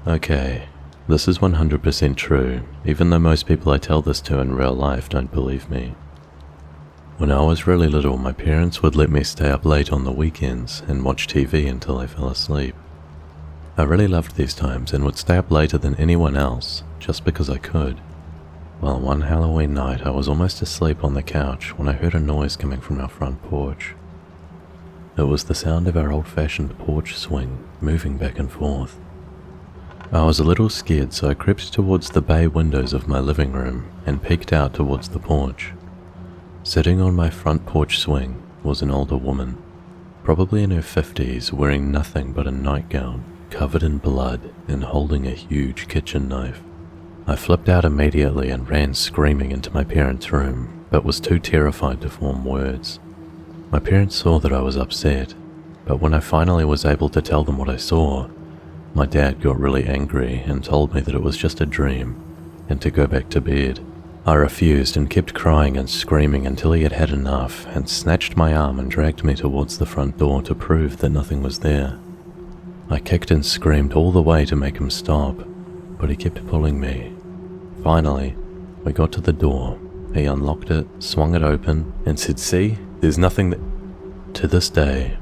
Okay, this is 100% true, even though most people I tell this to in real life don't believe me. When I was really little, my parents would let me stay up late on the weekends and watch TV until I fell asleep. I really loved these times and would stay up later than anyone else, just because I could. Well, one Halloween night I was almost asleep on the couch when I heard a noise coming from our front porch. It was the sound of our old-fashioned porch swing moving back and forth. I was a little scared, so I crept towards the bay windows of my living room and peeked out towards the porch. Sitting on my front porch swing was an older woman, probably in her 50s, wearing nothing but a nightgown, covered in blood and holding a huge kitchen knife. I flipped out immediately and ran screaming into my parents' room, but was too terrified to form words. My parents saw that I was upset, but when I finally was able to tell them what I saw, my dad got really angry and told me that it was just a dream and to go back to bed. I refused and kept crying and screaming until he had had enough and snatched my arm and dragged me towards the front door to prove that nothing was there. I kicked and screamed all the way to make him stop, but he kept pulling me. Finally, we got to the door. He unlocked it, swung it open, and said, "See, there's nothing that..." To this day,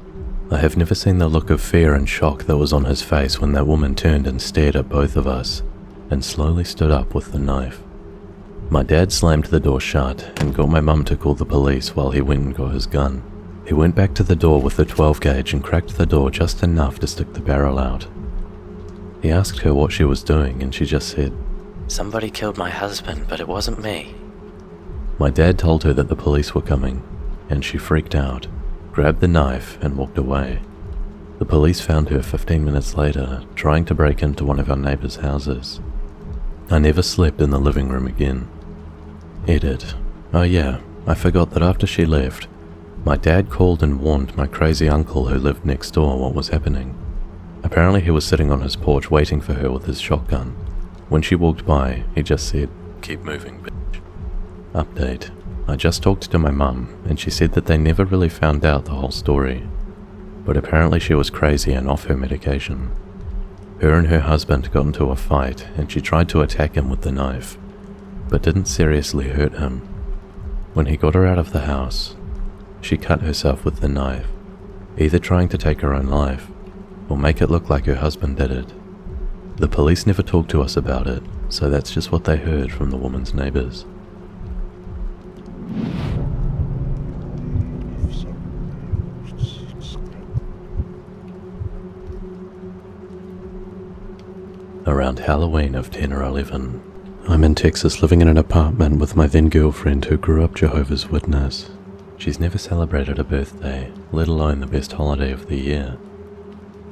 I have never seen the look of fear and shock that was on his face when that woman turned and stared at both of us, and slowly stood up with the knife. My dad slammed the door shut and got my mum to call the police while he went and got his gun. He went back to the door with the 12 gauge and cracked the door just enough to stick the barrel out. He asked her what she was doing and she just said, "Somebody killed my husband, but it wasn't me." My dad told her that the police were coming, and she freaked out, grabbed the knife and walked away. The police found her 15 minutes later, trying to break into one of our neighbors' houses. I never slept in the living room again. Edit. Oh yeah, I forgot that after she left, my dad called and warned my crazy uncle who lived next door what was happening. Apparently he was sitting on his porch waiting for her with his shotgun. When she walked by, he just said, "Keep moving, bitch." Update. I just talked to my mum, and she said that they never really found out the whole story, but apparently she was crazy and off her medication. Her and her husband got into a fight, and she tried to attack him with the knife, but didn't seriously hurt him. When he got her out of the house, she cut herself with the knife, either trying to take her own life, or make it look like her husband did it. The police never talked to us about it, so that's just what they heard from the woman's neighbors. Around Halloween of 10 or 11, I'm in Texas living in an apartment with my then girlfriend who grew up Jehovah's Witness. She's never celebrated a birthday, let alone the best holiday of the year.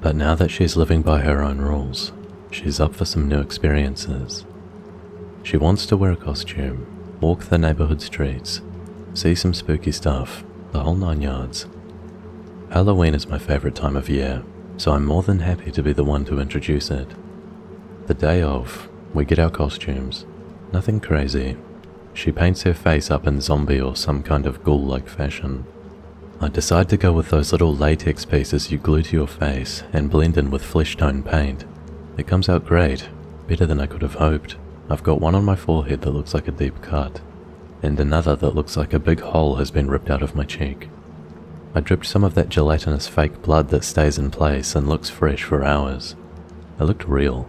But now that she's living by her own rules, she's up for some new experiences. She wants to wear a costume, walk the neighborhood streets, see some spooky stuff, the whole 9 yards. Halloween is my favorite time of year, so I'm more than happy to be the one to introduce it. The day of, we get our costumes. Nothing crazy. She paints her face up in zombie or some kind of ghoul-like fashion. I decide to go with those little latex pieces you glue to your face and blend in with flesh tone paint. It comes out great, better than I could have hoped. I've got one on my forehead that looks like a deep cut, and another that looks like a big hole has been ripped out of my cheek. I dripped some of that gelatinous fake blood that stays in place and looks fresh for hours. It looked real.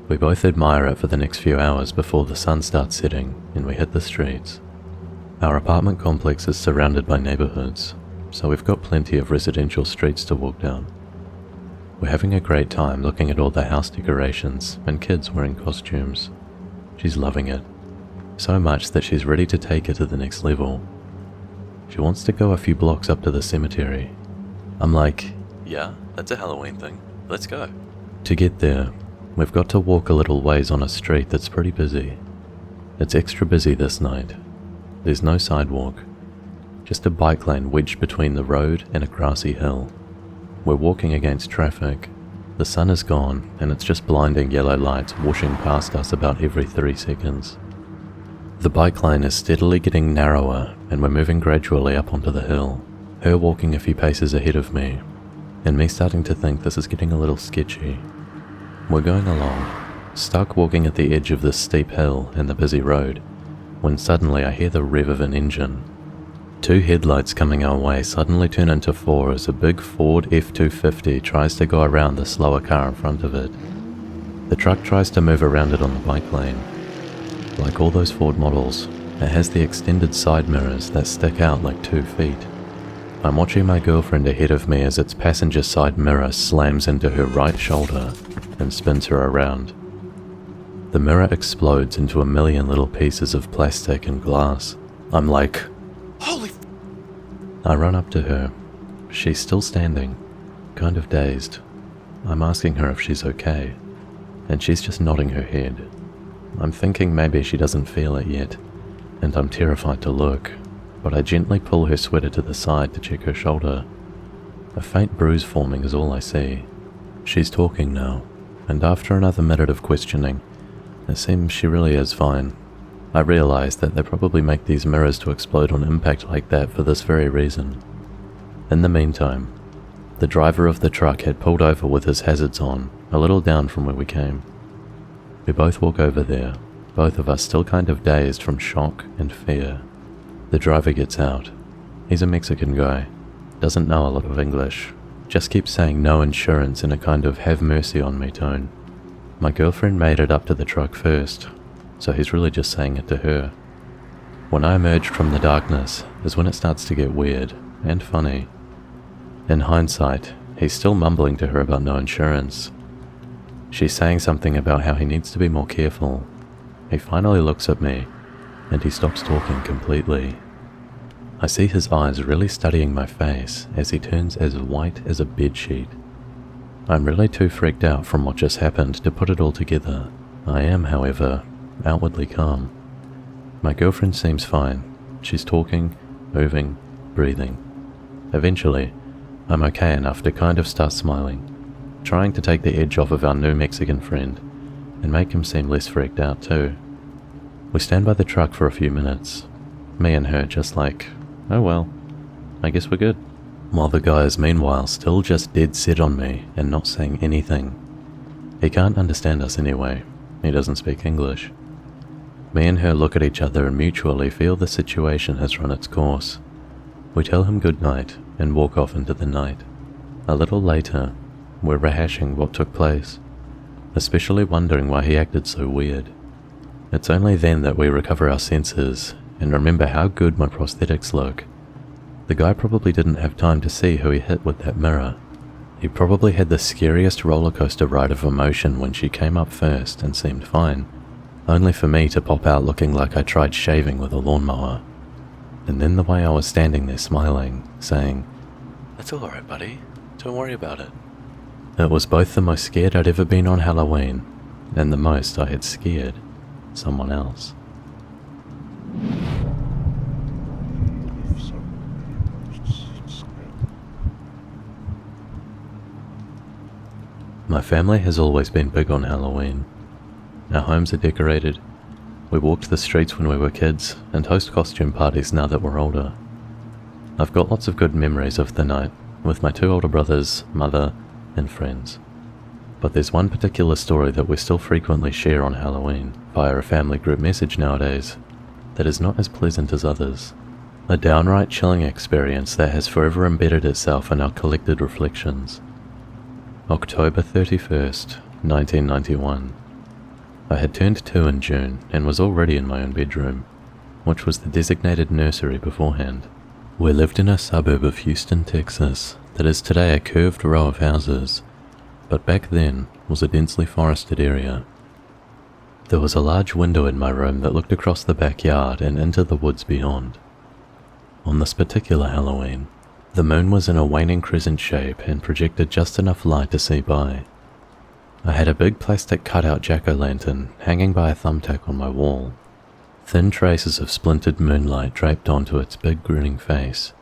We both admire it for the next few hours before the sun starts setting and we hit the streets. Our apartment complex is surrounded by neighborhoods, so we've got plenty of residential streets to walk down. We're having a great time looking at all the house decorations and kids wearing costumes. She's loving it, so much that she's ready to take it to the next level. She wants to go a few blocks up to the cemetery. I'm like, yeah, that's a Halloween thing, let's go. To get there, we've got to walk a little ways on a street that's pretty busy. It's extra busy this night. There's no sidewalk, just a bike lane wedged between the road and a grassy hill. We're walking against traffic. The sun is gone and it's just blinding yellow lights washing past us about every 3 seconds. The bike lane is steadily getting narrower and we're moving gradually up onto the hill, her walking a few paces ahead of me, and me starting to think this is getting a little sketchy. We're going along, stuck walking at the edge of this steep hill in the busy road, when suddenly I hear the rev of an engine. 2 headlights coming our way suddenly turn into 4 as a big Ford F-250 tries to go around the slower car in front of it. The truck tries to move around it on the bike lane. Like all those Ford models, it has the extended side mirrors that stick out like 2 feet. I'm watching my girlfriend ahead of me as its passenger side mirror slams into her right shoulder and spins her around. The mirror explodes into a million little pieces of plastic and glass. I'm like, "Holy f-" I run up to her. She's still standing, kind of dazed. I'm asking her if she's okay, and she's just nodding her head. I'm thinking maybe she doesn't feel it yet, and I'm terrified to look, but I gently pull her sweater to the side to check her shoulder. A faint bruise forming is all I see. She's talking now, and after another minute of questioning, it seems she really is fine. I realize that they probably make these mirrors to explode on impact like that for this very reason. In the meantime, the driver of the truck had pulled over with his hazards on, a little down from where we came. We both walk over there, both of us still kind of dazed from shock and fear. The driver gets out. He's a Mexican guy, doesn't know a lot of English, just keeps saying no insurance in a kind of have mercy on me tone. My girlfriend made it up to the truck first, so he's really just saying it to her. When I emerge from the darkness is when it starts to get weird and funny. In hindsight, he's still mumbling to her about no insurance. She's saying something about how he needs to be more careful. He finally looks at me, and he stops talking completely. I see his eyes really studying my face as he turns as white as a bedsheet. I'm really too freaked out from what just happened to put it all together. I am, however, outwardly calm. My girlfriend seems fine. She's talking, moving, breathing. Eventually, I'm okay enough to kind of start smiling, trying to take the edge off of our new Mexican friend and make him seem less freaked out too. We stand by the truck for a few minutes, me and her just like, oh well, I guess we're good. While the guy is meanwhile still just dead set on me and not saying anything. He can't understand us anyway, he doesn't speak English. Me and her look at each other and mutually feel the situation has run its course. We tell him good night and walk off into the night. A little later, we're rehashing what took place, especially wondering why he acted so weird. It's only then that we recover our senses and remember how good my prosthetics look. The guy probably didn't have time to see who he hit with that mirror. He probably had the scariest roller coaster ride of emotion when she came up first and seemed fine, only for me to pop out looking like I tried shaving with a lawnmower. And then the way I was standing there smiling, saying, "It's alright buddy, don't worry about it." It was both the most scared I'd ever been on Halloween, and the most I had scared someone else. My family has always been big on Halloween. Our homes are decorated. We walked the streets when we were kids and host costume parties now that we're older. I've got lots of good memories of the night with my 2 older brothers, mother, and friends. But there's one particular story that we still frequently share on Halloween via a family group message nowadays that is not as pleasant as others. A downright chilling experience that has forever embedded itself in our collected reflections. October 31st, 1991. I had turned 2 in June and was already in my own bedroom, which was the designated nursery beforehand. We lived in a suburb of Houston, Texas, that is today a curved row of houses, but back then was a densely forested area. There was a large window in my room that looked across the backyard and into the woods beyond. On this particular Halloween, the moon was in a waning crescent shape and projected just enough light to see by. I had a big plastic cutout jack-o'-lantern hanging by a thumbtack on my wall, thin traces of splintered moonlight draped onto its big grinning face.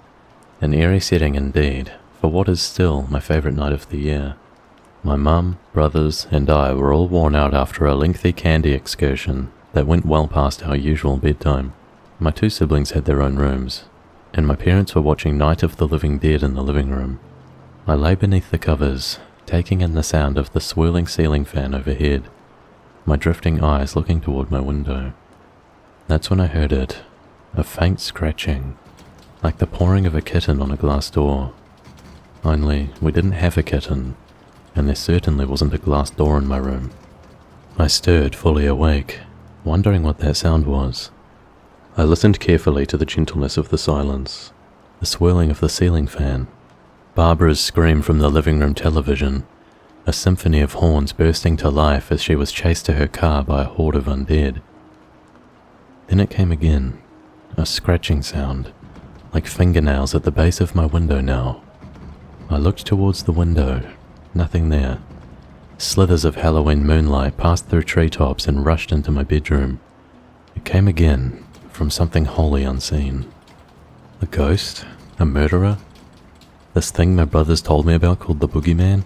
An eerie setting indeed, for what is still my favourite night of the year. My mum, brothers, and I were all worn out after a lengthy candy excursion that went well past our usual bedtime. My 2 siblings had their own rooms, and my parents were watching Night of the Living Dead in the living room. I lay beneath the covers, taking in the sound of the swirling ceiling fan overhead, my drifting eyes looking toward my window. That's when I heard it, a faint scratching, like the pawing of a kitten on a glass door. Only, we didn't have a kitten, and there certainly wasn't a glass door in my room. I stirred, fully awake, wondering what that sound was. I listened carefully to the gentleness of the silence, the swirling of the ceiling fan, Barbara's scream from the living room television, a symphony of horns bursting to life as she was chased to her car by a horde of undead. Then it came again, a scratching sound, like fingernails at the base of my window now. I looked towards the window, nothing there. Slithers of Halloween moonlight passed through treetops and rushed into my bedroom. It came again, from something wholly unseen. A ghost? A murderer? This thing my brothers told me about called the boogeyman?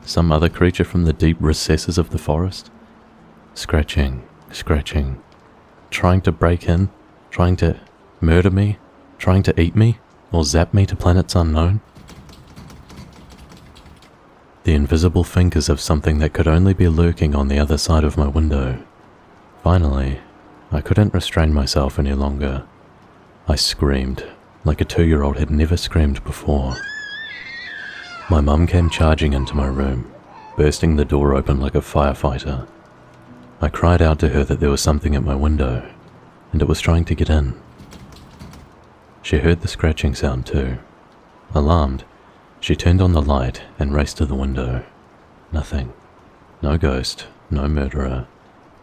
Some other creature from the deep recesses of the forest? Scratching, scratching. Trying to break in? Trying to murder me? Trying to eat me? Or zap me to planets unknown? The invisible fingers of something that could only be lurking on the other side of my window. Finally, I couldn't restrain myself any longer. I screamed, like a 2-year-old had never screamed before. My mum came charging into my room, bursting the door open like a firefighter. I cried out to her that there was something at my window, and it was trying to get in. She heard the scratching sound too. Alarmed, she turned on the light and raced to the window. Nothing. No ghost, no murderer,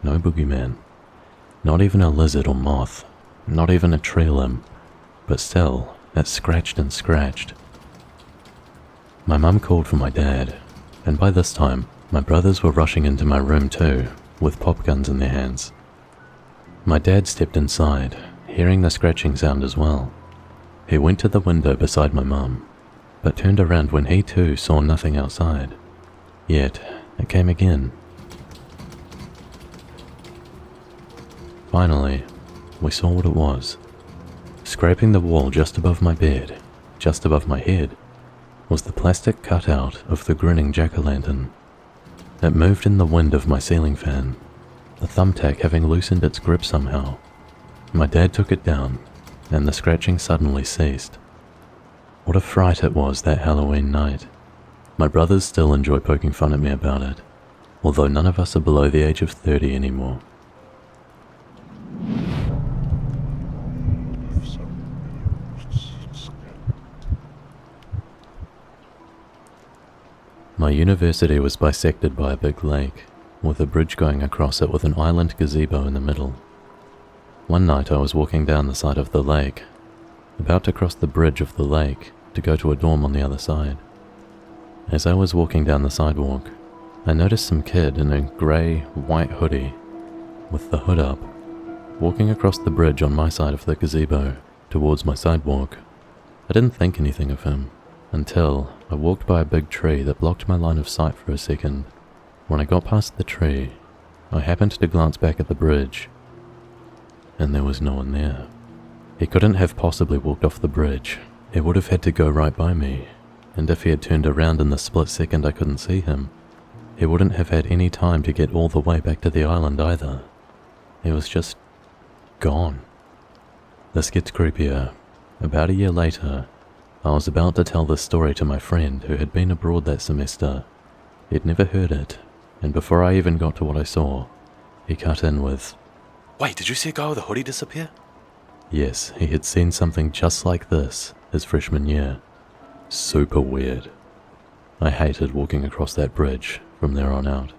no boogeyman. Not even a lizard or moth, not even a tree limb, but still, it scratched and scratched. My mum called for my dad, and by this time, my brothers were rushing into my room too, with pop guns in their hands. My dad stepped inside, hearing the scratching sound as well. He went to the window beside my mum, but turned around when he too saw nothing outside. Yet, it came again. Finally, we saw what it was. Scraping the wall just above my bed, just above my head, was the plastic cutout of the grinning jack-o'-lantern. It moved in the wind of my ceiling fan, the thumbtack having loosened its grip somehow. My dad took it down, and the scratching suddenly ceased. What a fright it was that Halloween night. My brothers still enjoy poking fun at me about it, although none of us are below the age of 30 anymore. My university was bisected by a big lake, with a bridge going across it with an island gazebo in the middle. One night I was walking down the side of the lake, about to cross the bridge of the lake to go to a dorm on the other side. As I was walking down the sidewalk, I noticed some kid in a grey, white hoodie, with the hood up, walking across the bridge on my side of the gazebo towards my sidewalk. I didn't think anything of him, until I walked by a big tree that blocked my line of sight for a second. When I got past the tree, I happened to glance back at the bridge, and there was no one there. He couldn't have possibly walked off the bridge. He would have had to go right by me, and if he had turned around in the split second I couldn't see him, he wouldn't have had any time to get all the way back to the island either. He was just gone. This gets creepier. About a year later, I was about to tell this story to my friend who had been abroad that semester. He'd never heard it, and before I even got to what I saw, he cut in with, "Wait, did you see a guy with a hoodie disappear?" Yes, he had seen something just like this his freshman year. Super weird. I hated walking across that bridge from there on out.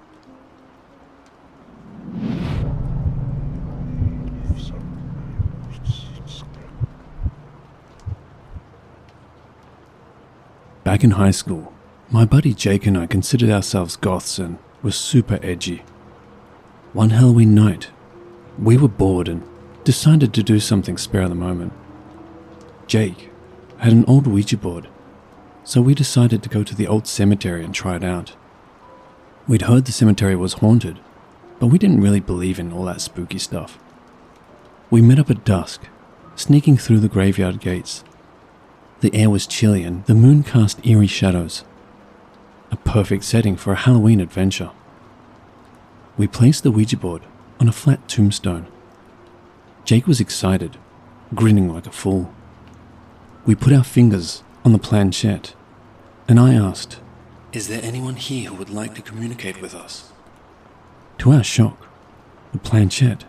Back in high school, my buddy Jake and I considered ourselves goths and were super edgy. One Halloween night, we were bored and decided to do something spare of the moment. Jake had an old Ouija board, so we decided to go to the old cemetery and try it out. We'd heard the cemetery was haunted, but we didn't really believe in all that spooky stuff. We met up at dusk, sneaking through the graveyard gates. The air was chilly and the moon cast eerie shadows. a perfect setting for a Halloween adventure. We placed the Ouija board on a flat tombstone. Jake was excited, grinning like a fool. We put our fingers on the planchette, and I asked, "Is there anyone here who would like to communicate with us?" To our shock, the planchette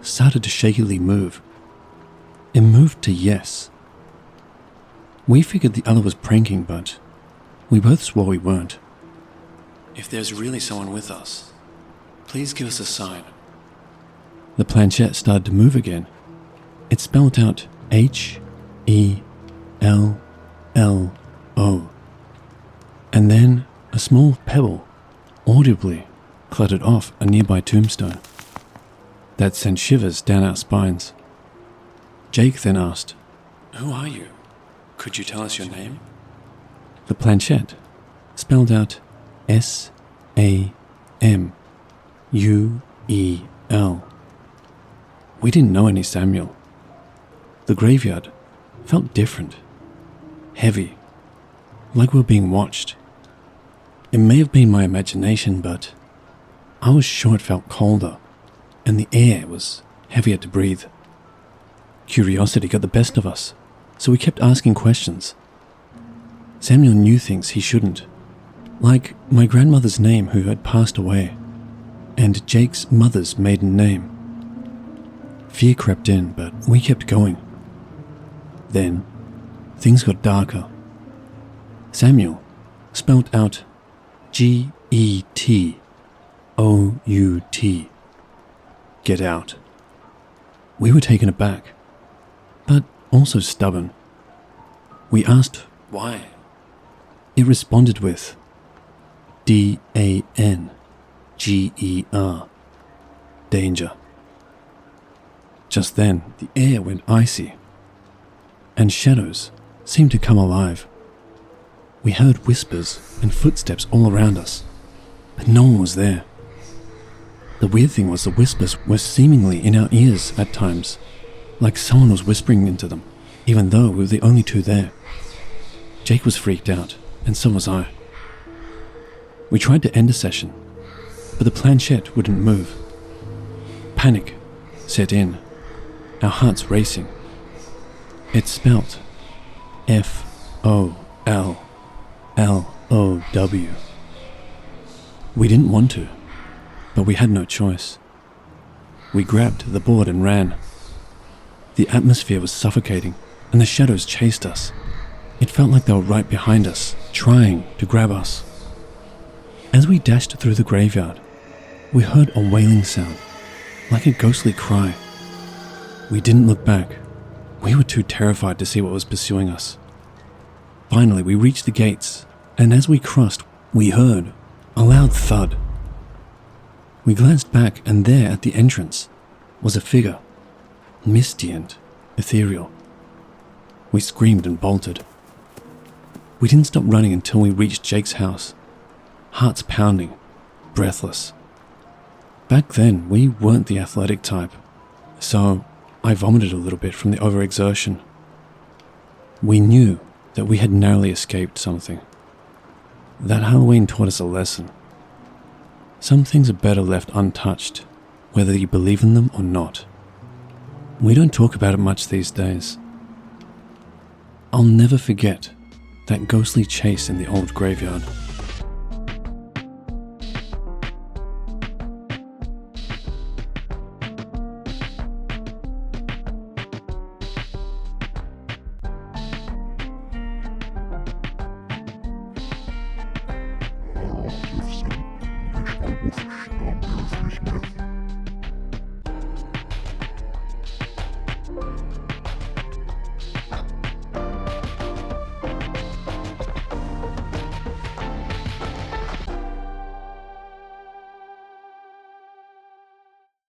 started to shakily move. It moved to yes. We figured the other was pranking, but we both swore we weren't. "If there's really someone with us, please give us a sign." The planchette started to move again. It spelled out H-E-L-L-O. And then a small pebble audibly clattered off a nearby tombstone. That sent shivers down our spines. Jake then asked, "Who are you? Could you tell us your name?" The planchette spelled out S-A-M-U-E-L. We didn't know any Samuel. The graveyard felt different, heavy, like we were being watched. It may have been my imagination, but I was sure it felt colder, and the air was heavier to breathe. Curiosity got the best of us, so we kept asking questions. Samuel knew things he shouldn't, like my grandmother's name who had passed away, and Jake's mother's maiden name. Fear crept in, but we kept going. Then, things got darker. Samuel spelled out G-E-T-O-U-T. Get out. We were taken aback, but also stubborn. We asked why. It responded with D-A-N-G-E-R. Danger. Just then, the air went icy, and shadows seemed to come alive. We heard whispers and footsteps all around us, but no one was there. The weird thing was the whispers were seemingly in our ears at times, like someone was whispering into them, even though we were the only two there. Jake was freaked out, and so was I. We tried to end the session, but the planchette wouldn't move. Panic set in, our hearts racing. It spelt F-O-L-L-O-W. We didn't want to, but we had no choice. We grabbed the board and ran. The atmosphere was suffocating, and the shadows chased us. It felt like they were right behind us, trying to grab us. As we dashed through the graveyard, we heard a wailing sound, like a ghostly cry. We didn't look back. We were too terrified to see what was pursuing us. Finally, we reached the gates, and as we crossed, we heard a loud thud. We glanced back, and there at the entrance was a figure, misty and ethereal. We screamed and bolted. We didn't stop running until we reached Jake's house, hearts pounding, breathless. Back then, we weren't the athletic type, so I vomited a little bit from the overexertion. We knew that we had narrowly escaped something. That Halloween taught us a lesson. Some things are better left untouched, whether you believe in them or not. We don't talk about it much these days. I'll never forget that ghostly chase in the old graveyard.